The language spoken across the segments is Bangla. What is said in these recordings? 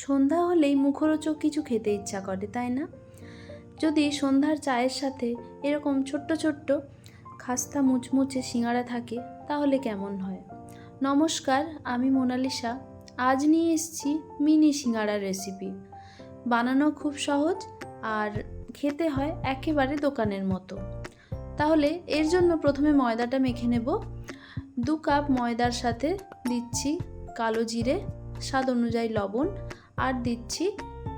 সন্ধ্যা হলেই মুখরোচক কিছু খেতে ইচ্ছা করে, তাই না? যদি সন্ধ্যার চায়ের সাথে এরকম ছোট্ট ছোট্ট খাস্তা মুচমুচে সিঙ্গারা থাকে তাহলে কেমন হয়? নমস্কার, আমি মোনালিসা। আজ নিয়ে এসেছি মিনি সিঙ্গারার রেসিপি। বানানো খুব সহজ আর খেতে হয় একেবারে দোকানের মতো। তাহলে এর জন্য প্রথমে ময়দাটা মেখে নেব। 2 কাপ ময়দার সাথে দিচ্ছি কালো জিরে, স্বাদ অনুযায়ী লবণ আর দিচ্ছি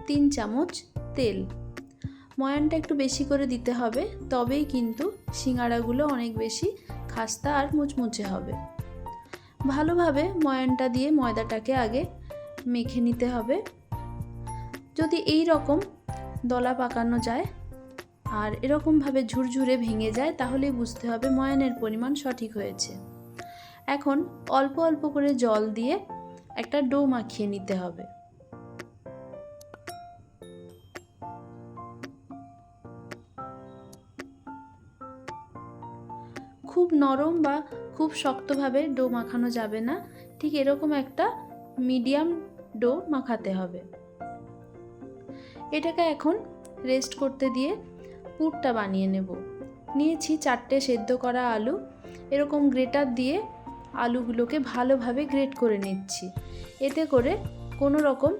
3 চামচ তেল। ময়ানটা একটু বেশি করে দিতে হবে, তবেই কিন্তু সিঙ্গারাগুলো অনেক বেশি খাস্তা আর মুচমুচে হবে। ভালোভাবে ময়ানটা দিয়ে ময়দাটাকে আগে মেখে নিতে হবে। যদি এই রকম দলা পাকানো যায় আর এরকমভাবে ঝুরঝুরে ভেঙে যায় তাহলেই বুঝতে হবে ময়ানের পরিমাণ সঠিক হয়েছে। এখন অল্প অল্প করে জল দিয়ে একটা ডো মাখিয়ে নিতে হবে। খুব নরম বা খুব শক্তভাবে ডো মাখানো যাবে না, ঠিক এরকম একটা মিডিয়াম ডো মাখাতে হবে। এটাকে এখন রেস্ট করতে দিয়ে পুরটা বানিয়ে নেব। নিয়েছি 4টে সেদ্ধ করা আলু। এরকম গ্রেটার দিয়ে আলুগুলোকে ভালোভাবে গ্রেট করে নিচ্ছি, এতে করে কোনো রকম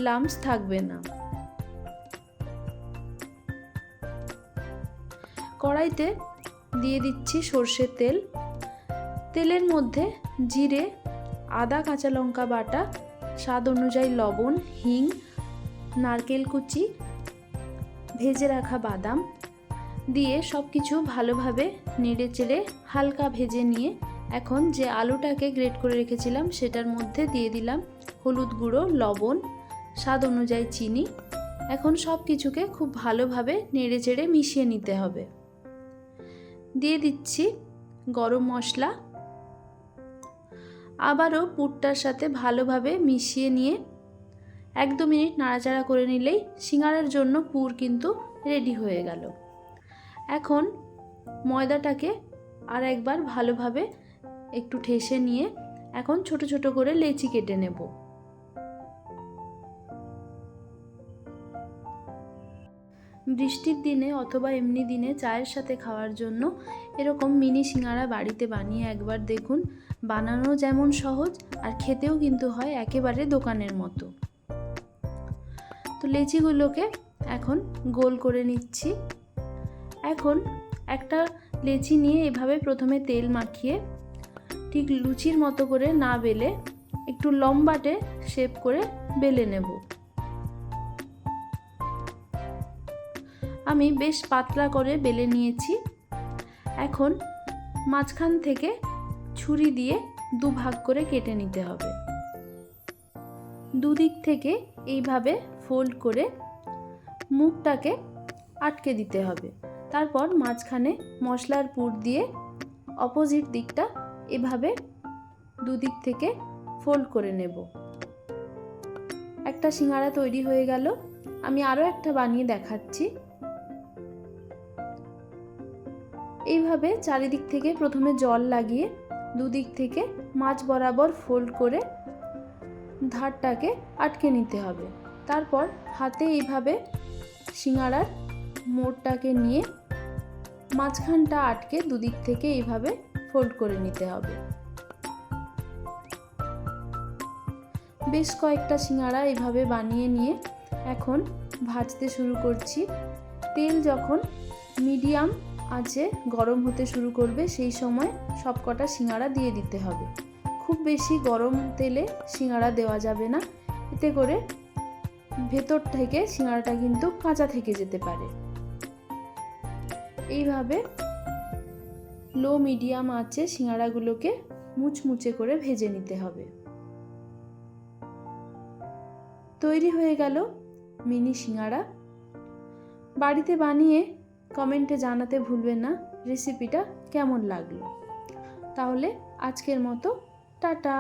লাম্পস থাকবে না। কড়াইতে দিয়ে দিচ্ছি সর্ষের তেল। তেলের মধ্যে জিরে, আদা কাঁচা লঙ্কা বাটা, স্বাদ অনুযায়ী লবণ, হিং, নারকেল কুচি, ভেজে রাখা বাদাম দিয়ে সব কিছু ভালোভাবে নেড়ে চেড়ে হালকা ভেজে নিয়ে এখন যে আলুটাকে গ্রেট করে রেখেছিলাম সেটার মধ্যে দিয়ে দিলাম হলুদ গুঁড়ো, লবণ, স্বাদ অনুযায়ী চিনি। এখন সব কিছুকে খুব ভালোভাবে নেড়ে চেড়ে মিশিয়ে নিতে হবে। দিয়ে দিচ্ছি গরম মশলা। আবারও পুরটার সাথে ভালোভাবে মিশিয়ে নিয়ে 1-2 মিনিট নাড়াচাড়া করে নিলেই সিঙ্গারার জন্য পুর কিন্তু রেডি হয়ে গেল। এখন ময়দাটাকে আর একবার ভালোভাবে একটু ঠেসে নিয়ে এখন ছোট ছোট করে লেচি কেটে নেব। বৃষ্টির দিনে অথবা এমনি দিনে চায়ের সাথে খাওয়ার জন্য এরকম মিনি সিঙ্গারা বাড়িতে বানিয়ে একবার দেখুন। বানানো যেমন সহজ আর খেতেও কিন্তু হয় একেবারে দোকানের মতো। তো লেচিগুলোকে এখন গোল করে নিচ্ছি। এখন একটা লেচি নিয়ে এভাবে প্রথমে তেল মাখিয়ে ঠিক লুচির মতো করে না বেলে একটু লম্বাটে শেপ করে বেলে নেব। আমি বেশ পাতলা করে বেলে নিয়েছি। এখন মাঝখান থেকে ছুরি দিয়ে 2 ভাগ করে কেটে নিতে হবে। দুদিক থেকে এইভাবে ফোল্ড করে মুখটাকে আটকে দিতে হবে। তারপর মাঝখানে মশলার পুর দিয়ে অপোজিট দিকটা এভাবে দুদিক থেকে ফোল্ড করে নেব। একটা সিঙ্গারা তৈরি হয়ে গেল। আমি আরও একটা বানিয়ে দেখাচ্ছি। এইভাবে চারিদিক থেকে প্রথমে জল লাগিয়ে দুদিক থেকে মাঝ বরাবর ফোল্ড করে ধারটাকে আটকে নিতে হবে। তারপর হাতে এইভাবে সিঙ্গারার মোড়টাকে নিয়ে মাঝখানটা আটকে দুদিক থেকে এইভাবে ফোল্ড করে নিতে হবে। বেশ কয়েকটা সিঙ্গারা এইভাবে বানিয়ে নিয়ে এখন ভাজতে শুরু করছি। তেল যখন মিডিয়াম আঁচে গরম হতে শুরু করবে সেই সময় সবকটা সিঙ্গারা দিয়ে দিতে হবে। খুব বেশি গরম তেলে সিঙ্গারা দেওয়া যাবে না, এতে করে ভেতর থেকে সিঙ্গারাটা কিন্তু কাঁচা থেকে যেতে পারে। এইভাবে লো মিডিয়াম আঁচে সিঙ্গারাগুলোকে মুচমুচে করে ভেজে নিতে হবে। তৈরি হয়ে গেল মিনি সিঙ্গারা। বাড়িতে বানিয়ে কমেন্টে জানাতে ভুলবেন না রেসিপিটা কেমন লাগলো। তাহলে আজকের মতো টাটা।